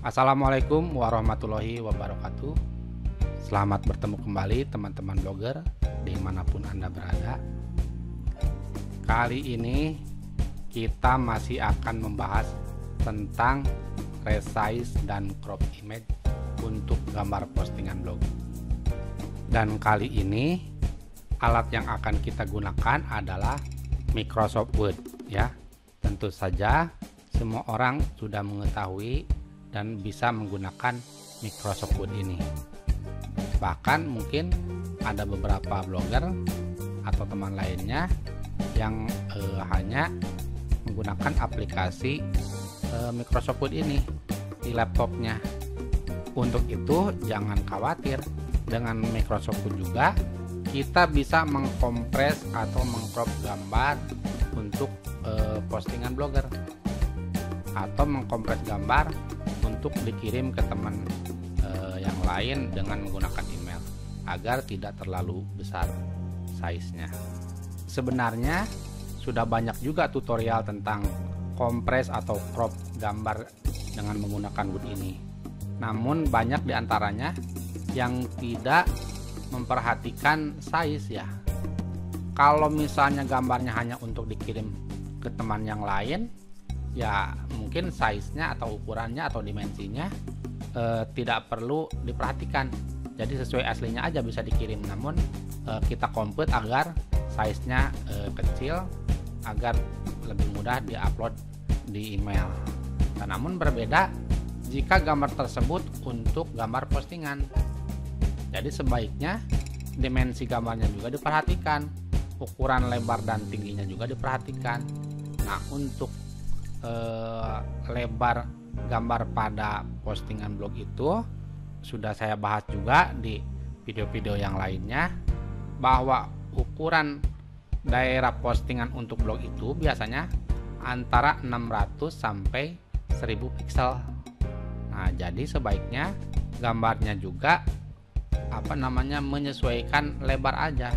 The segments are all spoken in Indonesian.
Assalamualaikum warahmatullahi wabarakatuh. Selamat bertemu kembali teman-teman blogger dimanapun Anda berada. Kali ini kita masih akan membahas tentang resize dan crop image untuk gambar postingan blog. Dan kali ini alat yang akan kita gunakan adalah Microsoft Word ya. Tentu saja semua orang sudah mengetahui dan bisa menggunakan Microsoft Word ini. Bahkan mungkin ada beberapa blogger atau teman lainnya yang hanya menggunakan aplikasi Microsoft Word ini di laptopnya. Untuk itu jangan khawatir, dengan Microsoft Word juga kita bisa mengkompres atau mengcrop gambar untuk postingan blogger atau mengkompres gambar untuk dikirim ke teman yang lain dengan menggunakan email agar tidak terlalu besar size-nya. Sebenarnya sudah banyak juga tutorial tentang kompres atau crop gambar dengan menggunakan Word ini. Namun banyak diantaranya yang tidak memperhatikan size ya. Kalau misalnya gambarnya hanya untuk dikirim ke teman yang lain, ya mungkin size-nya atau ukurannya atau dimensinya tidak perlu diperhatikan, jadi sesuai aslinya aja bisa dikirim. Namun kita compute agar size-nya kecil agar lebih mudah diupload di email. Namun berbeda jika gambar tersebut untuk gambar postingan, jadi sebaiknya dimensi gambarnya juga diperhatikan, ukuran lebar dan tingginya juga diperhatikan. Nah, untuk lebar gambar pada postingan blog itu sudah saya bahas juga di video-video yang lainnya, bahwa ukuran daerah postingan untuk blog itu biasanya antara 600 sampai 1000 pixel. Nah, jadi sebaiknya gambarnya juga menyesuaikan lebar aja.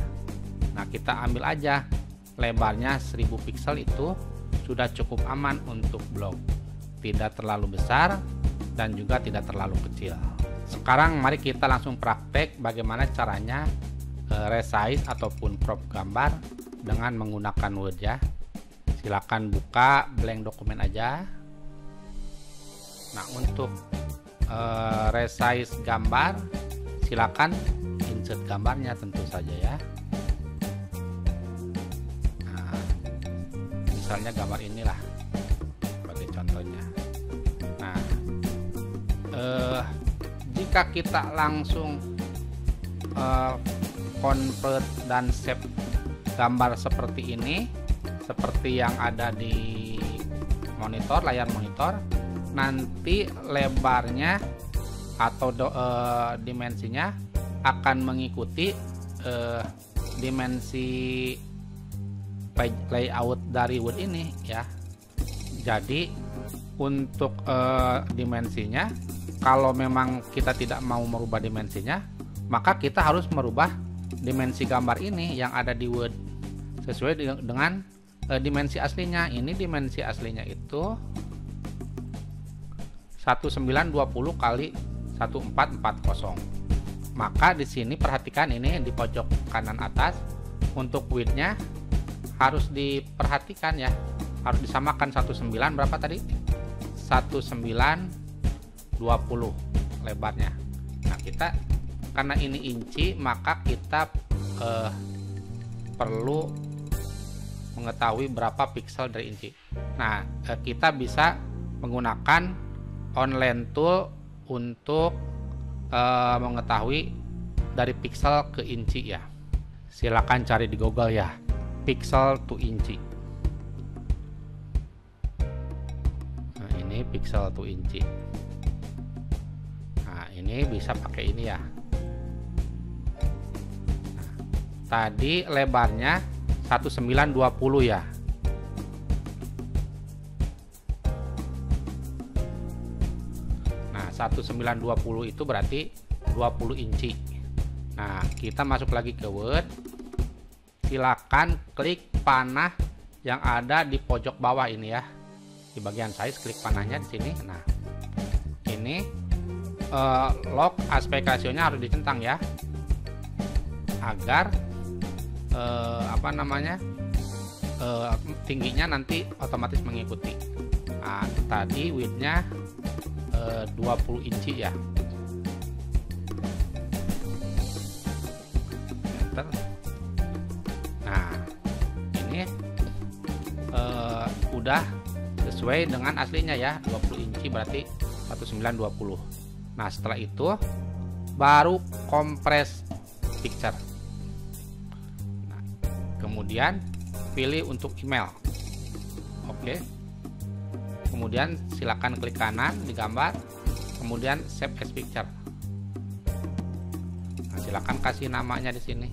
Nah, kita ambil aja lebarnya 1000 pixel, itu sudah cukup aman untuk blog, tidak terlalu besar dan juga tidak terlalu kecil. Sekarang mari kita langsung praktek bagaimana caranya resize ataupun crop gambar dengan menggunakan Word ya. Silakan buka blank dokumen aja. Nah, untuk resize gambar silakan insert gambarnya tentu saja ya. Misalnya gambar inilah sebagai contohnya. Nah, jika kita langsung convert dan save gambar seperti ini, seperti yang ada di monitor, layar monitor, nanti lebarnya atau dimensinya akan mengikuti dimensi layout dari Word ini ya. Jadi untuk dimensinya, kalau memang kita tidak mau merubah dimensinya, maka kita harus merubah dimensi gambar ini yang ada di Word sesuai dengan dimensi aslinya. Ini dimensi aslinya itu 1920 kali 1440. Maka di sini perhatikan ini di pojok kanan atas untuk width-nya harus diperhatikan ya, harus disamakan 19 berapa tadi? 1920 lebarnya. Nah, kita karena ini inci, maka kita perlu mengetahui berapa pixel dari inci. Nah, kita bisa menggunakan online tool untuk mengetahui dari pixel ke inci ya. Silakan cari di Google ya, pixel to inci. Nah, ini pixel to inci. Nah, ini bisa pakai ini ya. Nah, tadi lebarnya 1920 ya. Nah, 1920 itu berarti 20 inci. Nah, kita masuk lagi ke Word. Silakan klik panah yang ada di pojok bawah ini ya. Di bagian size klik panahnya di sini. Nah, ini log aspek rasionya harus dicentang ya, agar tingginya nanti otomatis mengikuti. Nah, tadi widthnya 20 inci ya. Enter. Nah, ini udah sesuai dengan aslinya ya, 20 inci berarti 1920. Nah, setelah itu baru kompres picture. Nah, kemudian pilih untuk email. Oke. Kemudian silakan klik kanan di gambar, kemudian save as picture. Nah, silakan kasih namanya di sini.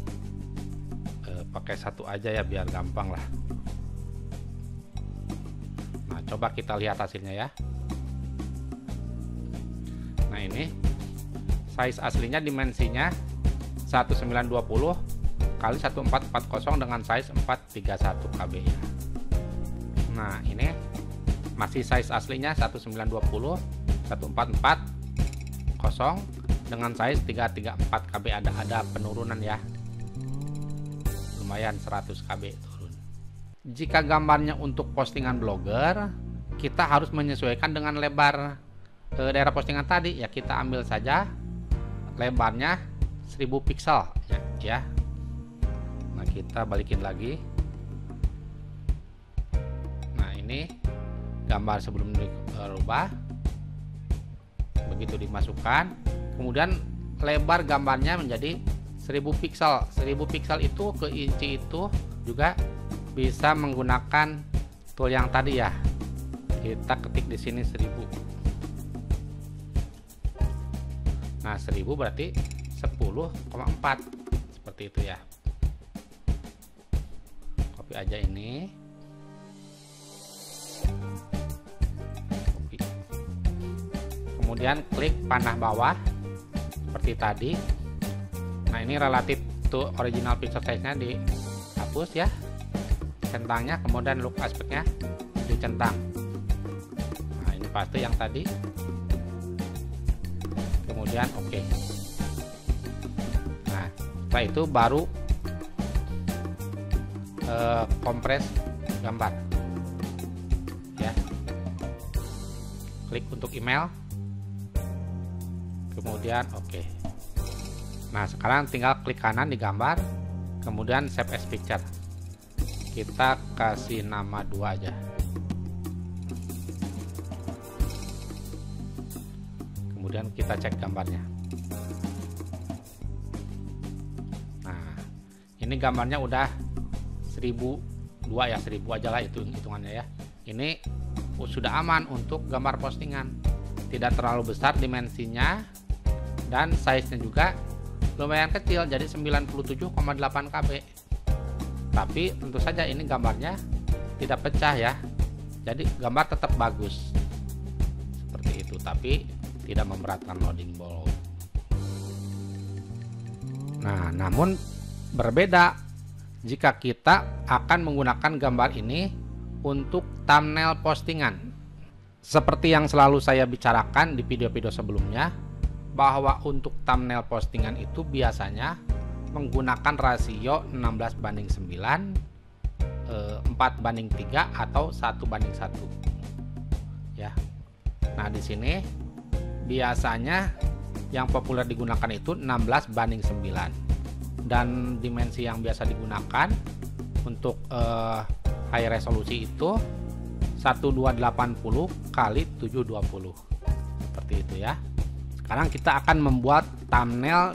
Pakai satu aja ya biar gampang lah. Nah, coba kita lihat hasilnya ya. Nah, ini size aslinya dimensinya 1920 kali 1440 dengan size 431 KB ya. Nah, ini masih size aslinya 1920 1440 dengan size 334 KB, ada penurunan ya. Lumayan 100 KB turun. Jika gambarnya untuk postingan blogger, kita harus menyesuaikan dengan lebar daerah postingan tadi ya. Kita ambil saja lebarnya 1000 pixel ya. Nah, kita balikin lagi. Nah, ini gambar sebelum dirubah, begitu dimasukkan, kemudian lebar gambarnya menjadi 1000 pixel. 1000 pixel itu ke inci itu juga bisa menggunakan tool yang tadi ya. Kita ketik di sini 1000. Nah, 1000 berarti 10,4 seperti itu ya. Copy aja ini. Copy. Kemudian klik panah bawah seperti tadi. Nah, ini relatif to original picture size-nya dihapus ya. Centangnya, kemudian look aspeknya dicentang. Nah, ini pasti yang tadi. Kemudian oke. Nah, setelah itu baru kompres gambar ya. Klik untuk email, kemudian oke. Nah, sekarang tinggal klik kanan di gambar, kemudian save as picture. Kita kasih nama 2 aja. Kemudian kita cek gambarnya. Nah, ini gambarnya udah 1002 ya, 1000 aja lah itu hitungannya ya. Ini sudah aman untuk gambar postingan. Tidak terlalu besar dimensinya dan size-nya juga lumayan kecil, jadi 97,8 KB. Tapi tentu saja ini gambarnya tidak pecah ya. Jadi gambar tetap bagus. Seperti itu, tapi tidak memberatkan loading ball. Nah, namun berbeda jika kita akan menggunakan gambar ini untuk thumbnail postingan. Seperti yang selalu saya bicarakan di video-video sebelumnya, bahwa untuk thumbnail postingan itu biasanya menggunakan rasio 16:9, 4:3 atau 1:1 ya. Nah, di sini biasanya yang populer digunakan itu 16:9, dan dimensi yang biasa digunakan untuk high resolusi itu 1280 kali 720 seperti itu ya. Sekarang kita akan membuat thumbnail,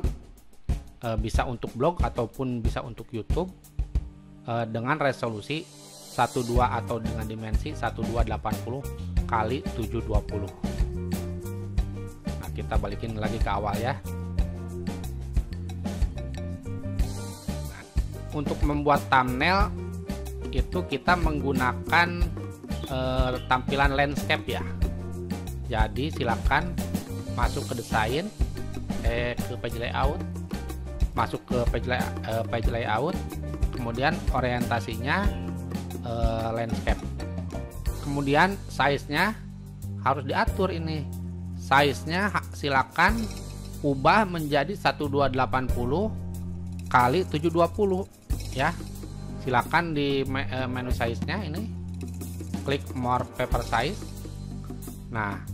bisa untuk blog ataupun bisa untuk YouTube, dengan resolusi 12 atau dengan dimensi 1280 kali 720. Nah, kita balikin lagi ke awal ya. Nah, untuk membuat thumbnail itu kita menggunakan tampilan landscape ya. Jadi silakan masuk ke desain, ke page layout, masuk ke page layout, kemudian orientasinya landscape, kemudian size nya harus diatur ini size-nya silakan ubah menjadi 1280 kali 720 ya. Silakan di menu size-nya ini klik more paper size. Nah,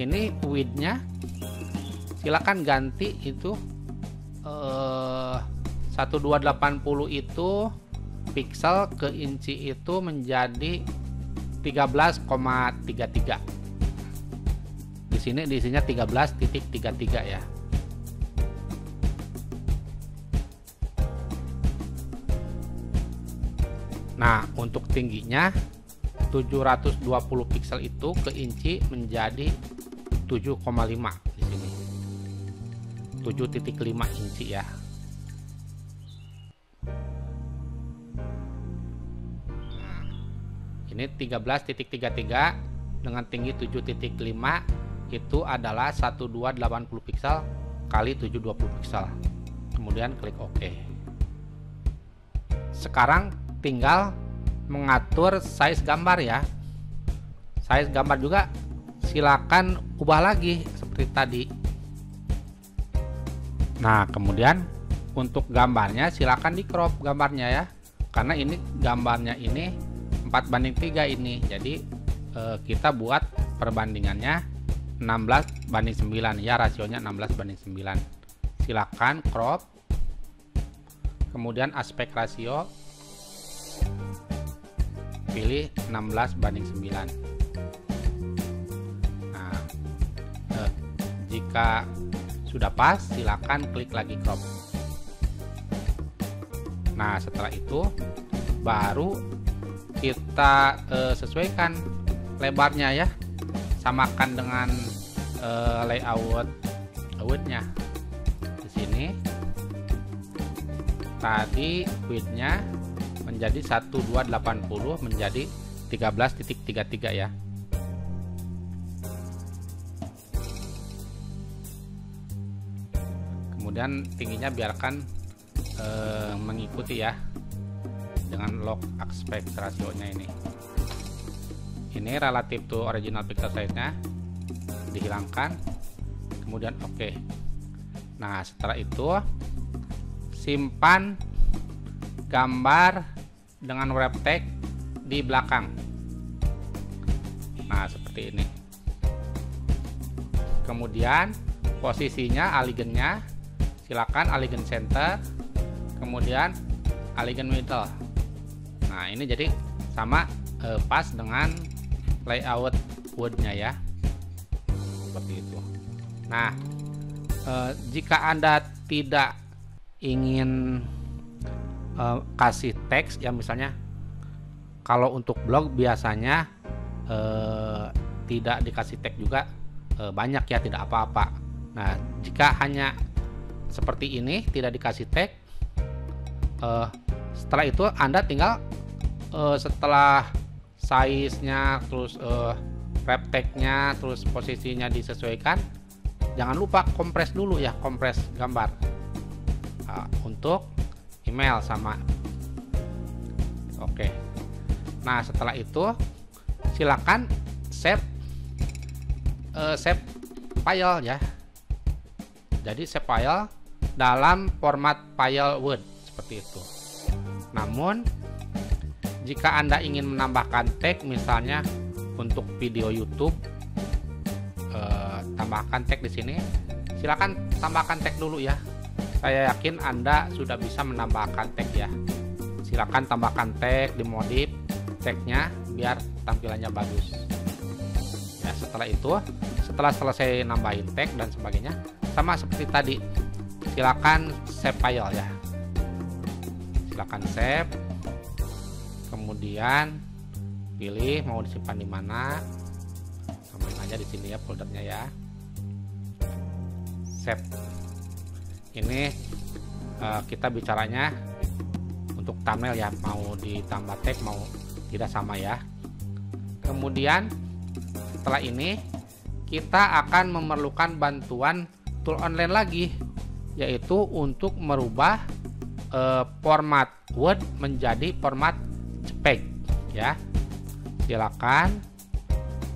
ini width-nya silakan ganti itu 1280 itu pixel ke inci itu menjadi 13,33. Di sini isinya 13.33 ya. Nah, untuk tingginya 720 pixel itu ke inci menjadi 7,5 di sini. 7,5 inci ya. Nah, ini 13.33 dengan tinggi 7,5 itu adalah 1280 pixel kali 720 pixel. Kemudian klik OK. Sekarang tinggal mengatur size gambar ya. Size gambar juga silakan ubah lagi seperti tadi. Nah, kemudian untuk gambarnya silakan di crop gambarnya ya. Karena ini gambarnya ini 4:3 ini. Jadi kita buat perbandingannya 16:9 ya, rasionya 16:9. Silakan crop. Kemudian aspek rasio pilih 16:9. Nah, jika sudah pas silakan klik lagi crop. Nah, setelah itu baru kita sesuaikan lebarnya ya, samakan dengan layout width-nya. Di sini tadi width-nya menjadi 1280 menjadi 13.33 ya. Kemudian tingginya biarkan mengikuti ya dengan log aspect rasionya ini. Ini relatif to original pixel size-nya dihilangkan. Kemudian oke. Nah, setelah itu simpan gambar dengan wrap text di belakang. Nah, seperti ini. Kemudian posisinya alignnya silakan align center, kemudian align middle. Nah, ini jadi sama pas dengan layout wood-nya ya. Seperti itu. Nah, jika Anda tidak ingin kasih teks ya, misalnya kalau untuk blog biasanya tidak dikasih teks juga banyak ya, tidak apa-apa. Nah, jika hanya seperti ini tidak dikasih tag, setelah itu Anda tinggal setelah size-nya terus wrap tag-nya terus posisinya disesuaikan, jangan lupa kompres dulu ya, kompres gambar untuk email sama. Oke. Nah, setelah itu silakan save file ya. Jadi save file dalam format file Word seperti itu. Namun jika Anda ingin menambahkan tag, misalnya untuk video YouTube, tambahkan tag di sini. Silakan tambahkan tag dulu ya. Saya yakin Anda sudah bisa menambahkan tag ya. Silakan tambahkan tag, dimodif tagnya biar tampilannya bagus. Ya, setelah itu, setelah selesai nambahin tag dan sebagainya, sama seperti tadi, silakan save file ya. Silakan save, kemudian pilih mau disimpan di mana, tambahin aja di sini ya foldernya ya. Save. Ini kita bicaranya untuk thumbnail ya, mau ditambah tag mau tidak sama ya. Kemudian setelah ini kita akan memerlukan bantuan tool online lagi, yaitu untuk merubah format Word menjadi format JPEG ya. Silakan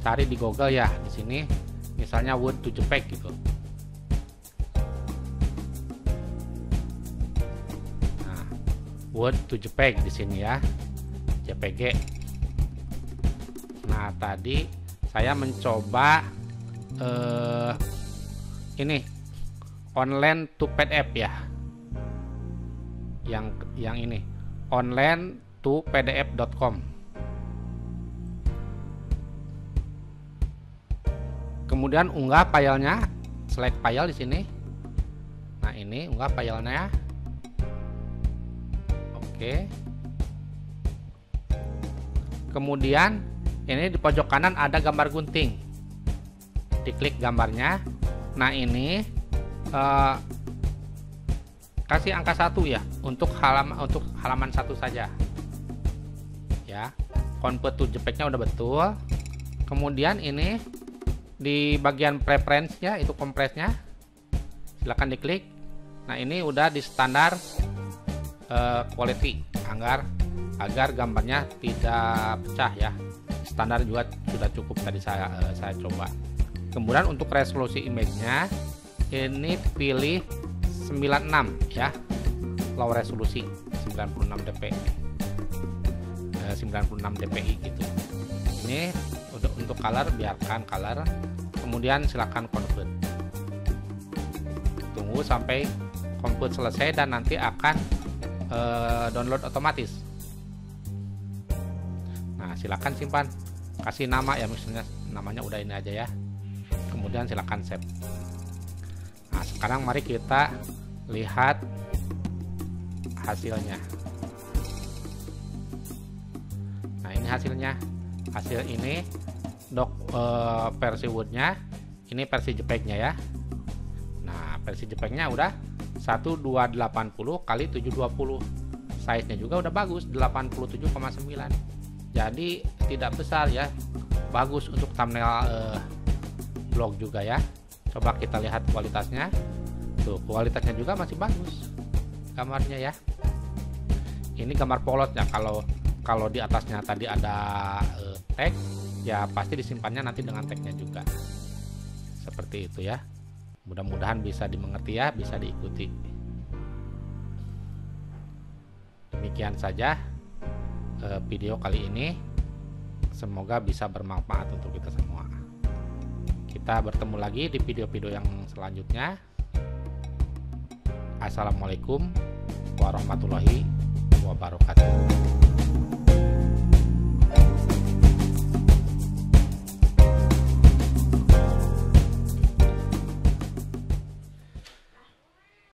cari di Google ya. Di sini misalnya Word to JPEG gitu. Nah, Word to JPEG di sini ya, JPG. Nah, tadi saya mencoba ini online to PDF ya, yang ini online to pdf.com. Kemudian unggah filenya, select file di sini. Nah, ini unggah filenya. Oke. Kemudian ini di pojok kanan ada gambar gunting. Diklik gambarnya. Nah, ini kasih angka 1 ya untuk halaman 1 saja. Ya. Convert to JPEG-nya udah betul. Kemudian ini di bagian preference-nya itu kompresnya, silahkan diklik. Nah, ini udah di standar quality agar gambarnya tidak pecah ya. Standar juga sudah cukup tadi saya coba. Kemudian untuk resolusi image-nya ini pilih 96 ya, low resolusi 96 dpi 96 dpi gitu. Ini untuk color, biarkan color. Kemudian silakan convert. Tunggu sampai convert selesai dan nanti akan download otomatis. Nah, silakan simpan, kasih nama ya, misalnya namanya udah ini aja ya. Kemudian silakan save. Nah, sekarang mari kita lihat hasilnya. Nah, ini hasilnya. Hasil ini versi Word-nya, ini versi JPEG-nya ya. Nah, versi JPEG-nya udah 1280 kali 720. Size-nya juga udah bagus, 87,9. Jadi tidak besar ya. Bagus untuk thumbnail blog juga ya. Coba kita lihat kualitasnya. Tuh, kualitasnya juga masih bagus gambarnya ya. Ini gambar polos ya. Kalau di atasnya tadi ada tag, ya pasti disimpannya nanti dengan tagnya juga. Seperti itu ya. Mudah-mudahan bisa dimengerti ya, bisa diikuti. Demikian saja video kali ini. Semoga bisa bermanfaat untuk kita semua. Kita bertemu lagi di video-video yang selanjutnya. Assalamualaikum warahmatullahi wabarakatuh.